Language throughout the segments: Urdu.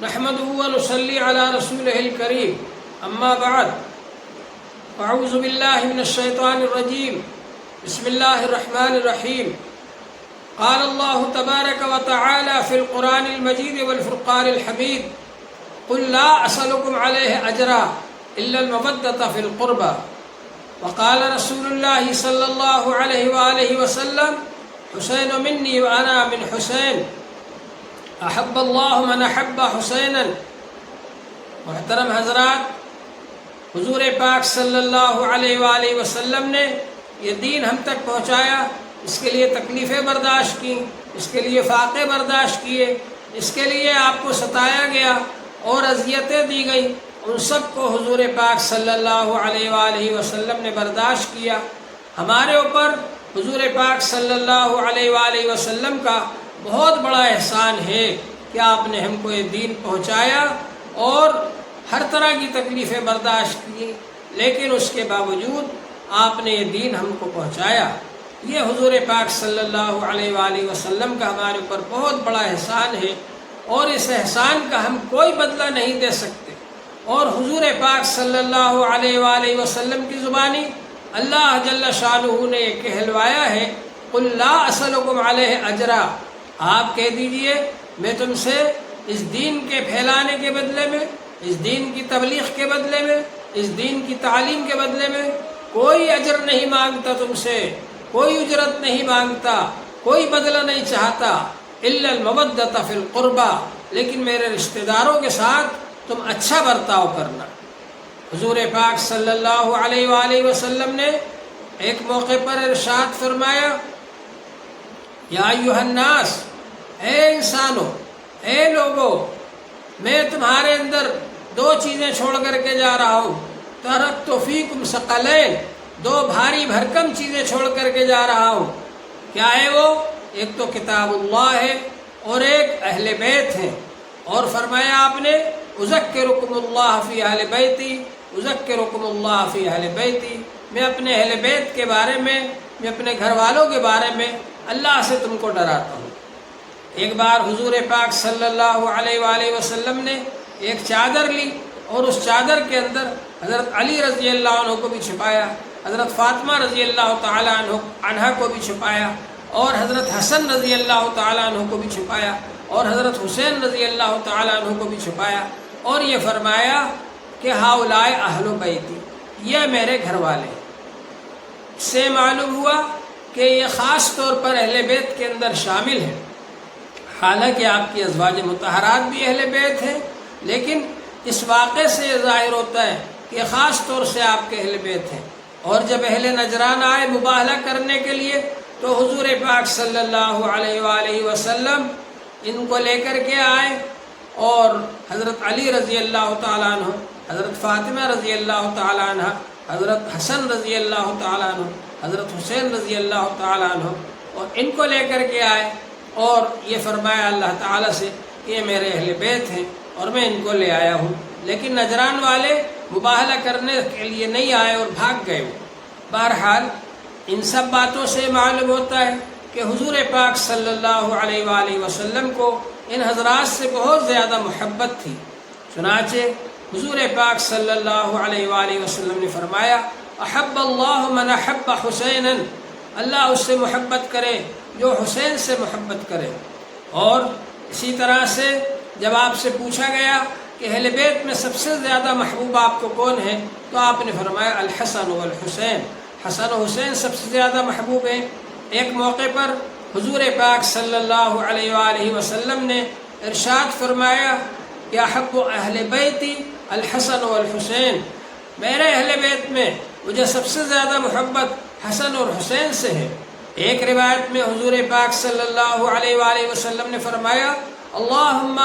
نحمده ونصلي على رسوله الكريم اما بعد اعوذ بالله من الشيطان الرجيم بسم الله الرحمن الرحيم قال الله تبارك وتعالى في القرآن المجيد والفرقان الحميد قل لا أسألكم عليه أجرا إلا المودة في القربى وقال رسول الله صلى الله عليه وآله وسلم حسين مني وأنا من حسين احب اللہ من احب حسینا۔ محترم حضرات، حضور پاک صلی اللہ علیہ وآلہ وسلم نے یہ دین ہم تک پہنچایا، اس کے لیے تکلیفیں برداشت کی، اس کے لیے فاقے برداشت کیے، اس کے لیے آپ کو ستایا گیا اور اذیتیں دی گئیں، ان سب کو حضور پاک صلی اللہ علیہ وآلہ وسلم نے برداشت کیا۔ ہمارے اوپر حضور پاک صلی اللہ علیہ وآلہ وسلم کا بہت بڑا احسان ہے کہ آپ نے ہم کو یہ دین پہنچایا اور ہر طرح کی تکلیفیں برداشت کی، لیکن اس کے باوجود آپ نے یہ دین ہم کو پہنچایا۔ یہ حضور پاک صلی اللہ علیہ وآلہ وسلم کا ہمارے اوپر بہت بڑا احسان ہے اور اس احسان کا ہم کوئی بدلہ نہیں دے سکتے۔ اور حضور پاک صلی اللہ علیہ وآلہ وسلم کی زبانی اللہ جل شانہ نے یہ کہلوایا ہے قل لا اسألکم علیہ اجرا، آپ کہہ دیجئے میں تم سے اس دین کے پھیلانے کے بدلے میں، اس دین کی تبلیغ کے بدلے میں، اس دین کی تعلیم کے بدلے میں کوئی اجر نہیں مانگتا، تم سے کوئی اجرت نہیں مانگتا، کوئی بدلہ نہیں چاہتا، الا المودۃ فی القربى، لیکن میرے رشتہ داروں کے ساتھ تم اچھا برتاؤ کرنا۔ حضور پاک صلی اللہ علیہ وآلہ وسلم نے ایک موقع پر ارشاد فرمایا یا ایھا الناس، اے انسانوں، اے لوگوں، میں تمہارے اندر دو چیزیں چھوڑ کر کے جا رہا ہوں، ترکت فیکم ثقلین، دو بھاری بھرکم چیزیں چھوڑ کر کے جا رہا ہوں۔ کیا ہے وہ؟ ایک تو کتاب اللہ ہے اور ایک اہل بیت ہے۔ اور فرمایا آپ نے اذکرکم اللہ فی اہل بیتی، اذکرکم اللہ فی اہل بیتی، میں اپنے اہل بیت کے بارے میں، میں اپنے گھر والوں کے بارے میں اللہ سے تم کو ڈراتا ہوں۔ ایک بار حضور پاک صلی اللہ علیہ وآلہ وسلم نے ایک چادر لی اور اس چادر کے اندر حضرت علی رضی اللہ عنہ کو بھی چھپایا، حضرت فاطمہ رضی اللہ تعالیٰ عنہ کو بھی چھپایا، اور حضرت حسن رضی اللہ تعالیٰ عنہ کو بھی چھپایا، اور حضرت حسین رضی اللہ تعالیٰ عنہ کو بھی چھپایا، اور یہ فرمایا کہ ہؤلاء اہل بیتی، یہ میرے گھر والے ہیں۔ اس سے معلوم ہوا کہ یہ خاص طور پر اہل بیت کے اندر شامل ہے، حالانکہ آپ کی ازواج مطہرات بھی اہل بیت ہیں، لیکن اس واقعے سے یہ ظاہر ہوتا ہے کہ خاص طور سے آپ کے اہل بیت ہیں۔ اور جب اہل نجران آئے مباہلہ کرنے کے لیے تو حضور پاک صلی اللہ علیہ وآلہ وسلم ان کو لے کر کے آئے، اور حضرت علی رضی اللہ تعالیٰ عنہ، حضرت فاطمہ رضی اللہ تعالیٰ عنہ، حضرت حسن رضی اللہ تعالیٰ عنہ، حضرت حسین رضی اللہ تعالیٰ عنہ، اور ان کو لے کر کے آئے اور یہ فرمایا اللہ تعالیٰ سے کہ یہ میرے اہل بیت ہیں اور میں ان کو لے آیا ہوں۔ لیکن نجران والے مباہلہ کرنے کے لیے نہیں آئے اور بھاگ گئے۔ بہرحال ان سب باتوں سے معلوم ہوتا ہے کہ حضور پاک صلی اللہ علیہ وآلہ وسلم کو ان حضرات سے بہت زیادہ محبت تھی۔ چنانچہ حضور پاک صلی اللہ علیہ وآلہ وسلم نے فرمایا احب اللہ من احب حسینا، اللہ اس سے محبت کرے جو حسین سے محبت کرے۔ اور اسی طرح سے جب آپ سے پوچھا گیا کہ اہل بیت میں سب سے زیادہ محبوب آپ کو کون ہے، تو آپ نے فرمایا الحسن والحسین، حسن و حسین سب سے زیادہ محبوب ہیں۔ ایک موقع پر حضور پاک صلی اللہ علیہ وآلہ وسلم نے ارشاد فرمایا کہ احب اہل بیتی الحسن والحسین، میرے اہل بیت میں مجھے سب سے زیادہ محبت حسن اور حسین سے ہے۔ ایک روایت میں حضور پاک صلی اللہ علیہ وآلہ وسلم نے فرمایا اللہم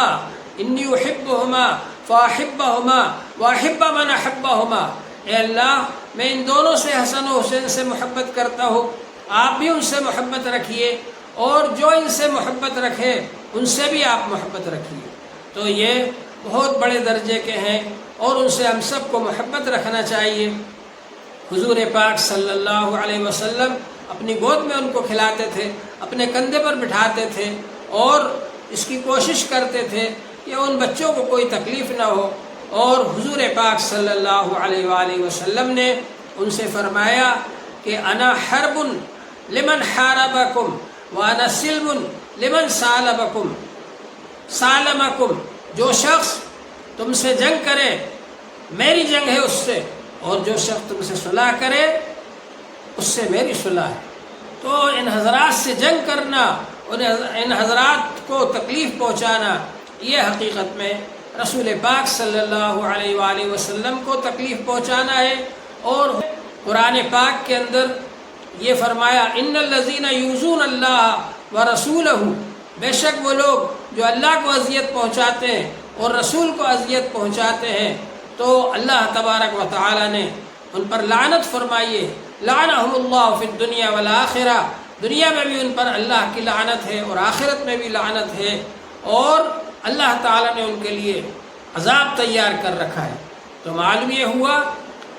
انی احبہما فاحبہما واحب من احبہما، اے اللہ میں ان دونوں سے، حسن و حسین سے محبت کرتا ہوں، آپ بھی ان سے محبت رکھیے اور جو ان سے محبت رکھے ان سے بھی آپ محبت رکھیے۔ تو یہ بہت بڑے درجے کے ہیں اور ان سے ہم سب کو محبت رکھنا چاہیے۔ حضور پاک صلی اللہ علیہ وسلم اپنی گود میں ان کو کھلاتے تھے، اپنے کندھے پر بٹھاتے تھے اور اس کی کوشش کرتے تھے کہ ان بچوں کو کوئی تکلیف نہ ہو، اور حضور پاک صلی اللہ علیہ وآلہ وسلم نے ان سے فرمایا کہ انا حرب لمن حاربکم وانا سلم لمن سالمکم، جو شخص تم سے جنگ کرے میری جنگ ہے اس سے، اور جو شخص تم سے صلح کرے اس سے میری صلح ہے۔ تو ان حضرات سے جنگ کرنا، ان حضرات کو تکلیف پہنچانا، یہ حقیقت میں رسول پاک صلی اللہ علیہ وآلہ وسلم کو تکلیف پہنچانا ہے۔ اور قرآن پاک کے اندر یہ فرمایا ان الذین یؤذون اللہ ورسولہ، بے شک وہ لوگ جو اللہ کو اذیت پہنچاتے ہیں اور رسول کو اذیت پہنچاتے ہیں تو اللہ تبارک و تعالی نے ان پر لعنت فرمائی ہے۔ لعنہم اللہ فی الدنیا والآخرہ، دنیا میں بھی ان پر اللہ کی لعنت ہے اور آخرت میں بھی لعنت ہے، اور اللہ تعالیٰ نے ان کے لیے عذاب تیار کر رکھا ہے۔ تو معلوم یہ ہوا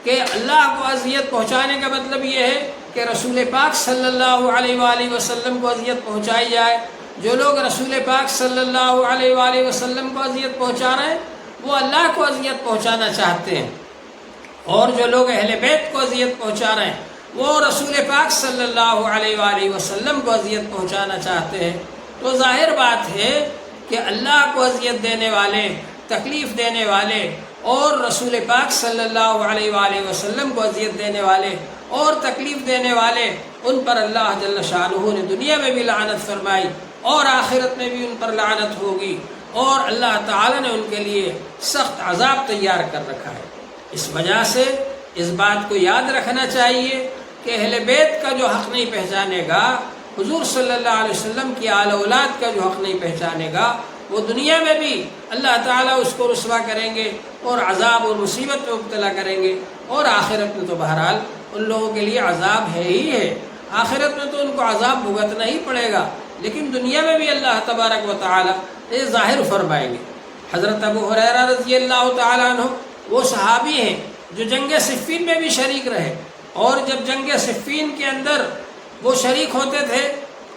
کہ اللہ کو اذیت پہنچانے کا مطلب یہ ہے کہ رسول پاک صلی اللہ علیہ وآلہ وسلم کو اذیت پہنچائی جائے۔ جو لوگ رسول پاک صلی اللہ علیہ وآلہ وسلم کو اذیت پہنچا رہے ہیں وہ اللہ کو اذیت پہنچانا چاہتے ہیں، اور جو لوگ اہل بیت کو اذیت پہنچا رہے ہیں وہ رسول پاک صلی اللہ علیہ وآلہ وسلم کو اذیت پہنچانا چاہتے ہیں۔ تو ظاہر بات ہے کہ اللہ کو اذیت دینے والے، تکلیف دینے والے، اور رسول پاک صلی اللہ علیہ وآلہ وسلم کو اذیت دینے والے اور تکلیف دینے والے، ان پر اللہ جل شانہ نے دنیا میں بھی لعنت فرمائی اور آخرت میں بھی ان پر لعنت ہوگی، اور اللہ تعالی نے ان کے لیے سخت عذاب تیار کر رکھا ہے۔ اس وجہ سے اس بات کو یاد رکھنا چاہیے کہ اہل بیت کا جو حق نہیں پہچانے گا، حضور صلی اللہ علیہ وسلم کی آل اولاد کا جو حق نہیں پہچانے گا، وہ دنیا میں بھی اللہ تعالیٰ اس کو رسوا کریں گے اور عذاب اور مصیبت میں مبتلا کریں گے، اور آخرت میں تو بہرحال ان لوگوں کے لیے عذاب ہے ہی ہے۔ آخرت میں تو ان کو عذاب بھگتنا ہی پڑے گا، لیکن دنیا میں بھی اللہ تبارک و تعالیٰ یہ ظاہر فرمائیں گے۔ حضرت ابو ہریرہ رضی اللہ تعالیٰ عنہ وہ صحابی ہیں جو جنگ صفین میں بھی شریک رہے، اور جب جنگ صفین کے اندر وہ شریک ہوتے تھے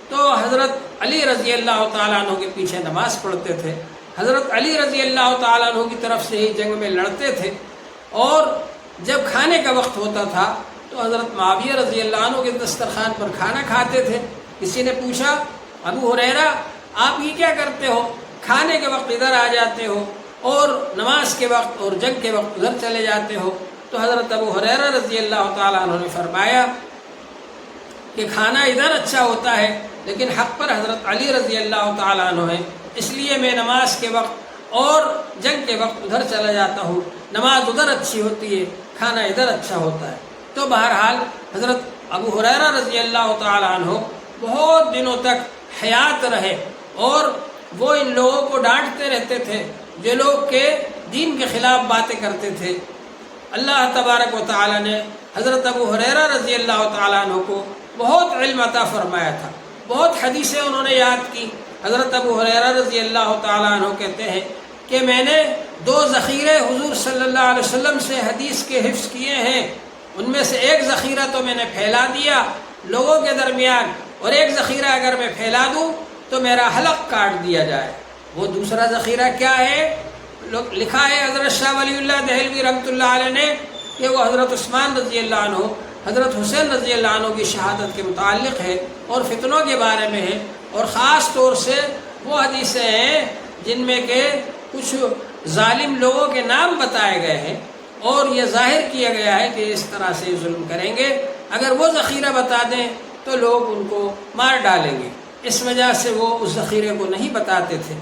تو حضرت علی رضی اللہ تعالیٰ عنہ کے پیچھے نماز پڑھتے تھے، حضرت علی رضی اللہ تعالیٰ عنہ کی طرف سے ہی جنگ میں لڑتے تھے، اور جب کھانے کا وقت ہوتا تھا تو حضرت معاویہ رضی اللہ عنہ کے دسترخوان پر کھانا کھاتے تھے۔ کسی نے پوچھا ابو ہریرہ آپ یہ کیا کرتے ہو، کھانے کے وقت ادھر آ جاتے ہو اور نماز کے وقت اور جنگ کے وقت ادھر چلے جاتے ہو؟ تو حضرت ابو ہریرہ رضی اللہ تعالیٰ عنہ نے فرمایا کہ کھانا ادھر اچھا ہوتا ہے لیکن حق پر حضرت علی رضی اللہ تعالیٰ عنہ ہے، اس لیے میں نماز کے وقت اور جنگ کے وقت ادھر چلا جاتا ہوں، نماز ادھر اچھی ہوتی ہے، کھانا ادھر اچھا ہوتا ہے۔ تو بہرحال حضرت ابو ہریرہ رضی اللہ تعالیٰ عنہ بہت دنوں تک حیات رہے، اور وہ ان لوگوں کو ڈانٹتے رہتے تھے جو لوگ کے دین کے خلاف باتیں کرتے تھے۔ اللہ تبارک و تعالیٰ نے حضرت ابو ہریرہ رضی اللہ تعالیٰ عنہ کو بہت علم عطا فرمایا تھا، بہت حدیثیں انہوں نے یاد کی۔ حضرت ابو ہریرہ رضی اللہ تعالیٰ عنہ کہتے ہیں کہ میں نے 2 ذخیرے حضور صلی اللہ علیہ وسلم سے حدیث کے حفظ کیے ہیں، ان میں سے ایک ذخیرہ تو میں نے پھیلا دیا لوگوں کے درمیان، اور ایک ذخیرہ اگر میں پھیلا دوں تو میرا حلق کاٹ دیا جائے۔ وہ دوسرا ذخیرہ کیا ہے؟ لکھا ہے حضرت شاہ ولی اللہ دہلوی رحمۃ اللہ علیہ نے کہ وہ حضرت عثمان رضی اللہ عنہ، حضرت حسین رضی اللہ عنہ کی شہادت کے متعلق ہے اور فتنوں کے بارے میں ہے، اور خاص طور سے وہ حدیثیں ہیں جن میں کہ کچھ ظالم لوگوں کے نام بتائے گئے ہیں اور یہ ظاہر کیا گیا ہے کہ اس طرح سے ظلم کریں گے، اگر وہ ذخیرہ بتا دیں تو لوگ ان کو مار ڈالیں گے، اس وجہ سے وہ اس ذخیرے کو نہیں بتاتے تھے۔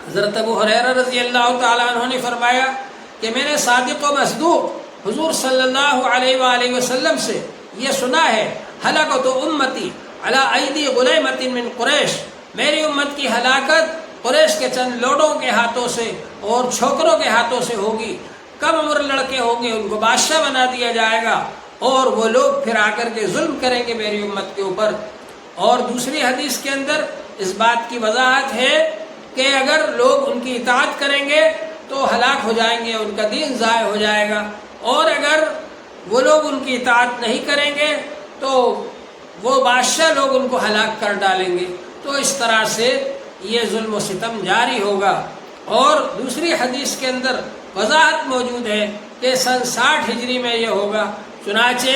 حضرت ابو ہریرہ رضی اللہ تعالیٰ عنہ نے فرمایا کہ میں نے صادق و مصدوق حضور صلی اللہ علیہ وآلہ وسلم سے یہ سنا ہے، ہلاکت امتی علی ایدی غلیمۃ من قریش، میری امت کی ہلاکت قریش کے چند لوڈوں کے ہاتھوں سے اور چھوکروں کے ہاتھوں سے ہوگی، کم عمر لڑکے ہوں گے ان کو بادشاہ بنا دیا جائے گا، اور وہ لوگ پھر آ کر کے ظلم کریں گے میری امت کے اوپر۔ اور دوسری حدیث کے اندر اس بات کی وضاحت ہے کہ اگر لوگ ان کی اطاعت کریں گے تو ہلاک ہو جائیں گے، ان کا دین ضائع ہو جائے گا، اور اگر وہ لوگ ان کی اطاعت نہیں کریں گے تو وہ بادشاہ لوگ ان کو ہلاک کر ڈالیں گے۔ تو اس طرح سے یہ ظلم و ستم جاری ہوگا، اور دوسری حدیث کے اندر وضاحت موجود ہے کہ سن 60 ہجری میں یہ ہوگا۔ چنانچہ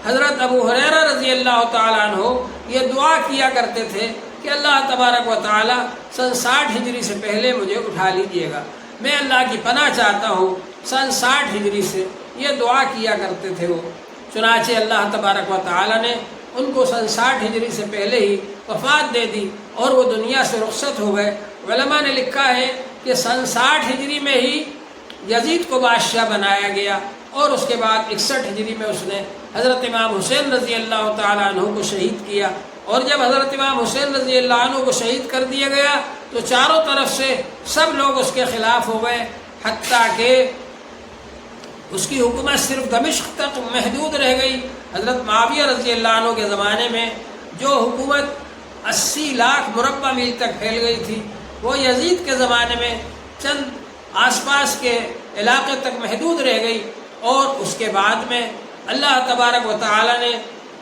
حضرت ابو ہریرہ رضی اللہ تعالیٰ عنہ یہ دعا کیا کرتے تھے کہ اللہ تبارک و تعالیٰ سن 60 ہجری سے پہلے مجھے اٹھا لیجیے گا، میں اللہ کی پناہ چاہتا ہوں سن 60 ہجری سے، یہ دعا کیا کرتے تھے وہ۔ چنانچہ اللہ تبارک و تعالیٰ نے ان کو سن 60 ہجری سے پہلے ہی وفات دے دی اور وہ دنیا سے رخصت ہو گئے۔ علماء نے لکھا ہے کہ سن 60 ہجری میں ہی یزید کو بادشاہ بنایا گیا اور اس کے بعد 61 ہجری میں اس نے حضرت امام حسین رضی اللہ تعالیٰ عنہ کو شہید کیا، اور جب حضرت امام حسین رضی اللہ عنہ کو شہید کر دیا گیا تو چاروں طرف سے سب لوگ اس کے خلاف ہو گئے، حتیٰ کہ اس کی حکومت صرف دمشق تک محدود رہ گئی۔ حضرت معاویہ رضی اللہ عنہ کے زمانے میں جو حکومت 80 لاکھ مربع میل تک پھیل گئی تھی، وہ یزید کے زمانے میں چند آس پاس کے علاقے تک محدود رہ گئی، اور اس کے بعد میں اللہ تبارک و تعالی نے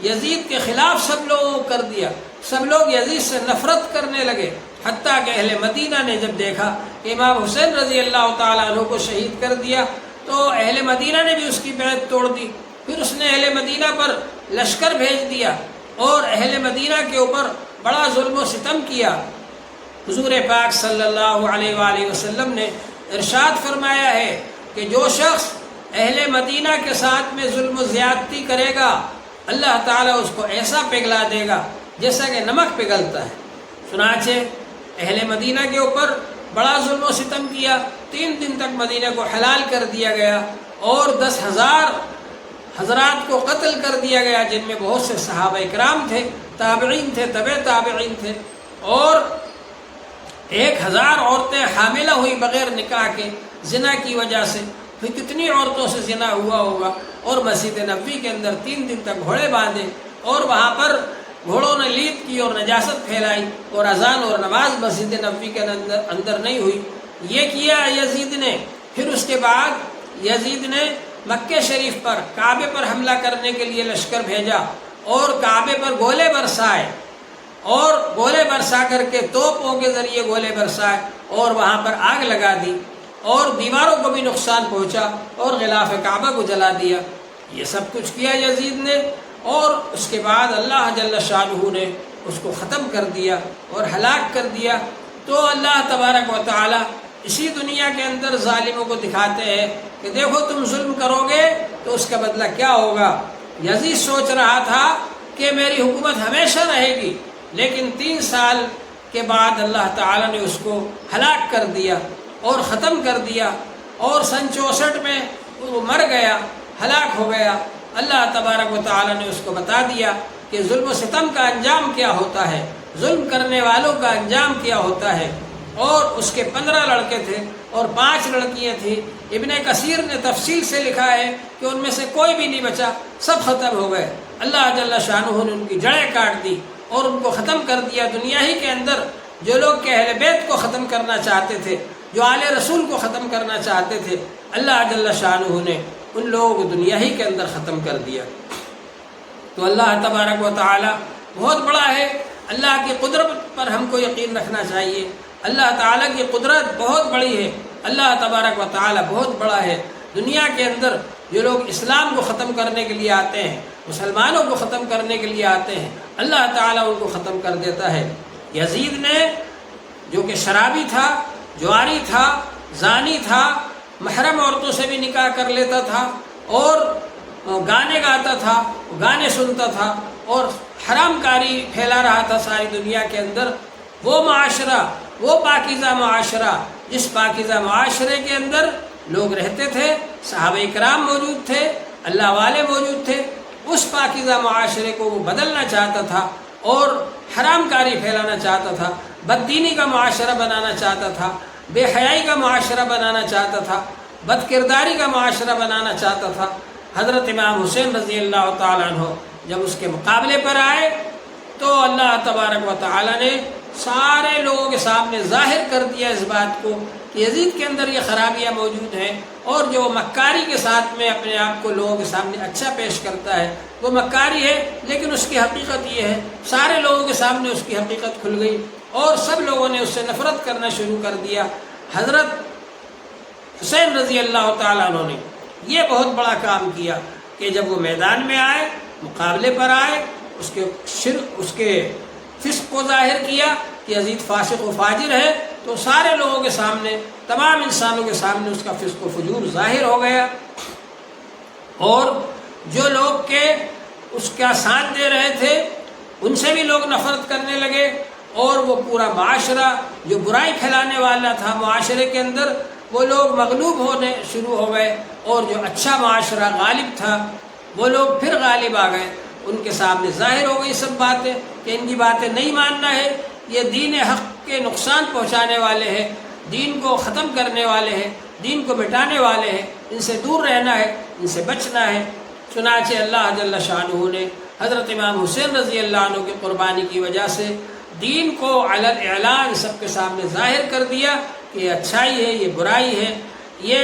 یزید کے خلاف سب لوگوں کو کر دیا، سب لوگ یزید سے نفرت کرنے لگے، حتیٰ کہ اہل مدینہ نے جب دیکھا کہ امام حسین رضی اللہ تعالیٰ عنہ کو شہید کر دیا تو اہل مدینہ نے بھی اس کی بیعت توڑ دی۔ پھر اس نے اہل مدینہ پر لشکر بھیج دیا اور اہل مدینہ کے اوپر بڑا ظلم و ستم کیا۔ حضور پاک صلی اللہ علیہ وآلہ وسلم نے ارشاد فرمایا ہے کہ جو شخص اہل مدینہ کے ساتھ میں ظلم و زیادتی کرے گا، اللہ تعالیٰ اس کو ایسا پگھلا دے گا جیسا کہ نمک پگھلتا ہے۔ چنانچہ اہل مدینہ کے اوپر بڑا ظلم و ستم کیا، 3 دن تک مدینہ کو حلال کر دیا گیا اور 10,000 حضرات کو قتل کر دیا گیا، جن میں بہت سے صحابہ کرام تھے، تابعین تھے، تبع تابعین تھے، اور 1,000 عورتیں حاملہ ہوئی بغیر نکاح کے زنا کی وجہ سے۔ پھر کتنی عورتوں سے زنا ہوا ہوگا، اور مسجد نبوی کے اندر 3 دن تک گھوڑے باندھے اور وہاں پر گھوڑوں نے لید کی اور نجاست پھیلائی، اور اذان اور نماز مسجد نبوی کے اندر نہیں ہوئی۔ یہ کیا یزید نے۔ پھر اس کے بعد یزید نے مکہ شریف پر، کعبے پر حملہ کرنے کے لیے لشکر بھیجا اور کعبے پر گولے برسائے، اور گولے برسا کر کے توپوں کے ذریعے گولے برسائے اور وہاں پر آگ لگا دی، اور دیواروں کو بھی نقصان پہنچا اور غلاف کعبہ کو جلا دیا۔ یہ سب کچھ کیا یزید نے، اور اس کے بعد اللہ جل شانہ نے اس کو ختم کر دیا اور ہلاک کر دیا۔ تو اللہ تبارک و تعالی اسی دنیا کے اندر ظالموں کو دکھاتے ہیں کہ دیکھو تم ظلم کرو گے تو اس کا بدلہ کیا ہوگا۔ یزید سوچ رہا تھا کہ میری حکومت ہمیشہ رہے گی، لیکن 3 سال کے بعد اللہ تعالی نے اس کو ہلاک کر دیا اور ختم کر دیا، اور سن 64 میں وہ مر گیا، ہلاک ہو گیا۔ اللہ تبارک و تعالی نے اس کو بتا دیا کہ ظلم و ستم کا انجام کیا ہوتا ہے، ظلم کرنے والوں کا انجام کیا ہوتا ہے۔ اور اس کے 15 لڑکے تھے اور 5 لڑکیاں تھیں۔ ابن کثیر نے تفصیل سے لکھا ہے کہ ان میں سے کوئی بھی نہیں بچا، سب ختم ہو گئے۔ اللہ جل شانہ نے ان کی جڑیں کاٹ دی اور ان کو ختم کر دیا دنیا ہی کے اندر۔ جو لوگ کہ اہل بیت کو ختم کرنا چاہتے تھے، جو آل رسول کو ختم کرنا چاہتے تھے، اللہ جل شانہ نے ان لوگوں کو دنیا ہی کے اندر ختم کر دیا۔ تو اللہ تبارک و تعالی بہت بڑا ہے۔ اللہ کی قدرت پر ہم کو یقین رکھنا چاہیے۔ اللہ تعالیٰ کی قدرت بہت بڑی ہے، اللہ تبارک و تعالی بہت بڑا ہے۔ دنیا کے اندر جو لوگ اسلام کو ختم کرنے کے لیے آتے ہیں، مسلمانوں کو ختم کرنے کے لیے آتے ہیں، اللہ تعالیٰ ان کو ختم کر دیتا ہے۔ یزید نے، جو کہ شرابی تھا، جواری تھا، زانی تھا، محرم عورتوں سے بھی نکاح کر لیتا تھا، اور گانے گاتا تھا، گانے سنتا تھا، اور حرام کاری پھیلا رہا تھا ساری دنیا کے اندر۔ وہ معاشرہ، وہ پاکیزہ معاشرہ، جس پاکیزہ معاشرے کے اندر لوگ رہتے تھے، صحابہ کرام موجود تھے، اللہ والے موجود تھے، اس پاکیزہ معاشرے کو وہ بدلنا چاہتا تھا اور حرام کاری پھیلانا چاہتا تھا، بددینی کا معاشرہ بنانا چاہتا تھا، بے حیائی کا معاشرہ بنانا چاہتا تھا، بد کرداری کا معاشرہ بنانا چاہتا تھا۔ حضرت امام حسین رضی اللہ تعالیٰ عنہ جب اس کے مقابلے پر آئے تو اللہ تبارک و تعالی نے سارے لوگوں کے سامنے ظاہر کر دیا اس بات کو کہ یزید کے اندر یہ خرابیاں موجود ہیں، اور جو مکاری کے ساتھ میں اپنے آپ کو لوگوں کے سامنے اچھا پیش کرتا ہے وہ مکاری ہے، لیکن اس کی حقیقت یہ ہے۔ سارے لوگوں کے سامنے اس کی حقیقت کھل گئی اور سب لوگوں نے اس سے نفرت کرنا شروع کر دیا۔ حضرت حسین رضی اللہ تعالیٰ عنہ نے یہ بہت بڑا کام کیا کہ جب وہ میدان میں آئے، مقابلے پر آئے، اس کے فسق کو ظاہر کیا کہ یزید فاسق و فاجر ہے، تو سارے لوگوں کے سامنے، تمام انسانوں کے سامنے اس کا فسق و فجور ظاہر ہو گیا، اور جو لوگ کے اس کا ساتھ دے رہے تھے ان سے بھی لوگ نفرت کرنے لگے، اور وہ پورا معاشرہ جو برائی پھیلانے والا تھا معاشرے کے اندر، وہ لوگ مغلوب ہونے شروع ہو گئے، اور جو اچھا معاشرہ غالب تھا وہ لوگ پھر غالب آ گئے، ان کے سامنے ظاہر ہو گئی سب باتیں کہ ان کی باتیں نہیں ماننا ہے، یہ دین حق کے نقصان پہنچانے والے ہیں، دین کو ختم کرنے والے ہیں، دین کو مٹانے والے ہیں، ان سے دور رہنا ہے، ان سے بچنا ہے۔ چنانچہ اللہ جل شانہ نے حضرت امام حسین رضی اللہ عنہ کی قربانی کی وجہ سے دین کو علی الاعلان سب کے سامنے ظاہر کر دیا کہ یہ اچھائی ہے، یہ برائی ہے، یہ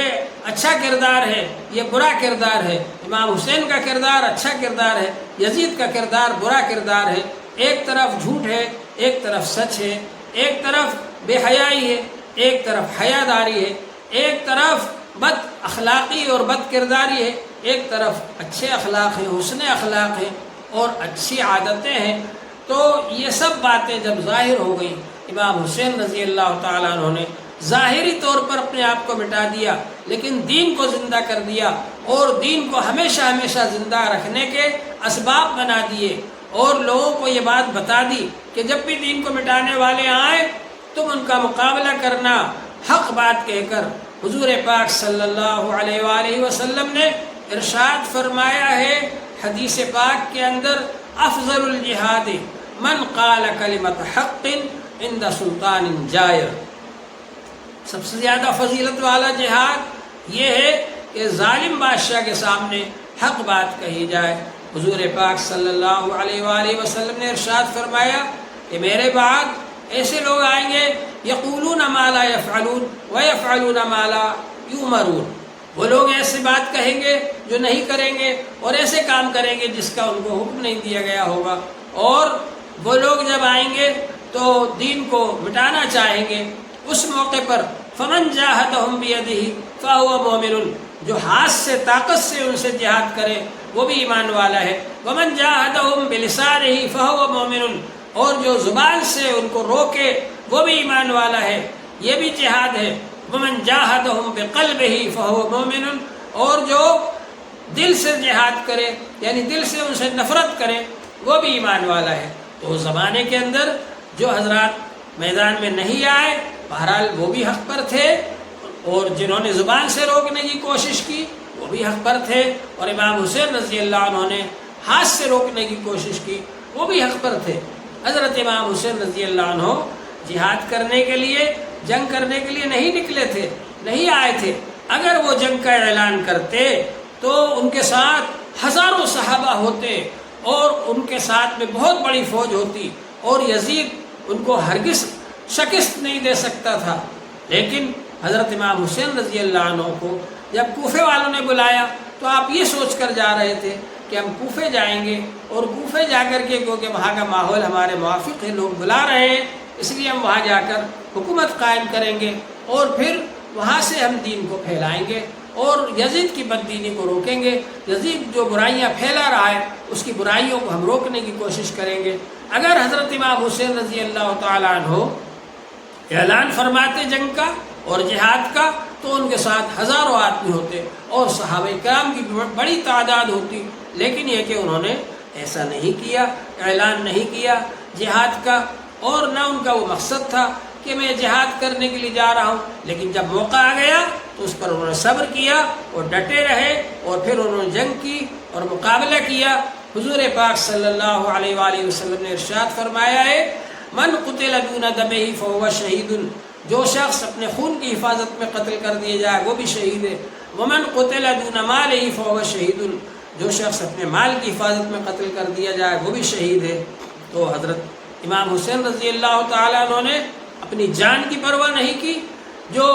اچھا کردار ہے، یہ برا کردار ہے، امام حسین کا کردار اچھا کردار ہے، یزید کا کردار برا کردار ہے، ایک طرف جھوٹ ہے، ایک طرف سچ ہے، ایک طرف بے حیائی ہے، ایک طرف حیا داری ہے، ایک طرف بد اخلاقی اور بد کرداری ہے، ایک طرف اچھے اخلاق ہیں، حسن اخلاق ہیں اور اچھی عادتیں ہیں۔ تو یہ سب باتیں جب ظاہر ہو گئیں، امام حسین رضی اللہ تعالیٰ عنہ نے ظاہری طور پر اپنے آپ کو مٹا دیا، لیکن دین کو زندہ کر دیا، اور دین کو ہمیشہ ہمیشہ زندہ رکھنے کے اسباب بنا دیے، اور لوگوں کو یہ بات بتا دی کہ جب بھی دین کو مٹانے والے آئیں تم ان کا مقابلہ کرنا حق بات کہہ کر۔ حضور پاک صلی اللہ علیہ وآلہ وسلم نے ارشاد فرمایا ہے حدیث پاک کے اندر، افضل الجہاد من قال کلمۃ حق عند سلطان جائر، سب سے زیادہ فضیلت والا جہاد یہ ہے کہ ظالم بادشاہ کے سامنے حق بات کہی جائے۔ حضور پاک صلی اللہ علیہ وآلہ وسلم نے ارشاد فرمایا کہ میرے بعد ایسے لوگ آئیں گے یقولون ما لا یفعلون ویفعلون ما لا یؤمرون، وہ لوگ ایسی بات کہیں گے جو نہیں کریں گے، اور ایسے کام کریں گے جس کا ان کو حکم نہیں دیا گیا ہوگا، اور وہ لوگ جب آئیں گے تو دین کو مٹانا چاہیں گے، اس موقع پر فمن جاہدہم بیدہ فہو مؤمن، جو ہاتھ سے طاقت سے ان سے جہاد کرے وہ بھی ایمان والا ہے، ومن جاہدہم بلسانہ فہو مؤمن، اور جو زبان سے ان کو روکے وہ بھی ایمان والا ہے، یہ بھی جہاد ہے، ومن جاہدہم بقلبہ فہو مؤمن، اور جو دل سے جہاد کرے یعنی دل سے ان سے نفرت کرے وہ بھی ایمان والا ہے۔ تو اس زمانے کے اندر جو حضرات میدان میں نہیں آئے بہرحال وہ بھی حق پر تھے، اور جنہوں نے زبان سے روکنے کی کوشش کی وہ بھی حق پر تھے، اور امام حسین رضی اللہ عنہ نے ہاتھ سے روکنے کی کوشش کی وہ بھی حق پر تھے۔ حضرت امام حسین رضی اللہ عنہ جہاد کرنے کے لیے، جنگ کرنے کے لیے نہیں نکلے تھے، نہیں آئے تھے، اگر وہ جنگ کا اعلان کرتے تو ان کے ساتھ ہزاروں صحابہ ہوتے، اور ان کے ساتھ میں بہت بڑی فوج ہوتی، اور یزید ان کو ہرگز شکست نہیں دے سکتا تھا۔ لیکن حضرت امام حسین رضی اللہ عنہ کو جب کوفے والوں نے بلایا تو آپ یہ سوچ کر جا رہے تھے کہ ہم کوفے جائیں گے، اور کوفے جا کر کے کیونکہ وہاں کا ماحول ہمارے موافق ہے، لوگ بلا رہے ہیں، اس لیے ہم وہاں جا کر حکومت قائم کریں گے، اور پھر وہاں سے ہم دین کو پھیلائیں گے، اور یزید کی بددینی کو روکیں گے، یزید جو برائیاں پھیلا رہا ہے اس کی برائیوں کو ہم روکنے کی کوشش کریں گے۔ اگر حضرت امام حسین رضی اللہ تعالیٰ عنہ اعلان فرماتے جنگ کا اور جہاد کا تو ان کے ساتھ ہزاروں آدمی ہوتے اور صحابہ کرام کی بڑی تعداد ہوتی، لیکن یہ کہ انہوں نے ایسا نہیں کیا، اعلان نہیں کیا جہاد کا، اور نہ ان کا وہ مقصد تھا کہ میں جہاد کرنے کے لیے جا رہا ہوں، لیکن جب موقع آ گیا تو اس پر انہوں نے صبر کیا اور ڈٹے رہے، اور پھر انہوں نے جنگ کی اور مقابلہ کیا۔ حضور پاک صلی اللہ علیہ وآلہ وسلم نے ارشاد فرمایا ہے، من قتل دون دمہ فہو شہید، جو شخص اپنے خون کی حفاظت میں قتل کر دیا جائے وہ بھی شہید ہے، ومن قتل دون مالہ فہو شہید، جو شخص اپنے مال کی حفاظت میں قتل کر دیا جائے وہ بھی شہید ہے۔ تو حضرت امام حسین رضی اللہ تعالیٰ عنہ نے اپنی جان کی پرواہ نہیں کی، جو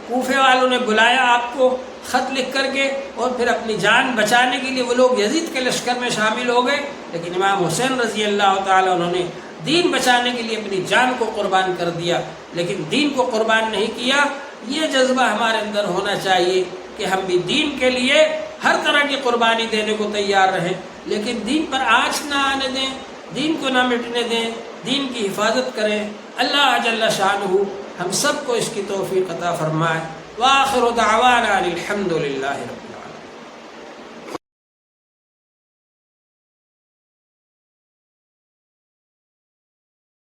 کوفے والوں نے بلایا آپ کو خط لکھ کر کے، اور پھر اپنی جان بچانے کے لیے وہ لوگ یزید کے لشکر میں شامل ہو گئے، لیکن امام حسین رضی اللہ تعالیٰ عنہ نے دین بچانے کے لیے اپنی جان کو قربان کر دیا، لیکن دین کو قربان نہیں کیا، یہ جذبہ ہمارے اندر ہونا چاہیے کہ ہم بھی دین کے لیے ہر طرح کی قربانی دینے کو تیار رہیں، لیکن دین پر آنچ نہ آنے دیں، دین کو نہ مٹنے دیں، دین کی حفاظت کریں۔ اللہ جل شانہ ہم سب کو اس کی توفیق عطا فرمائے۔ وآخر دعوانا الحمد للہ رب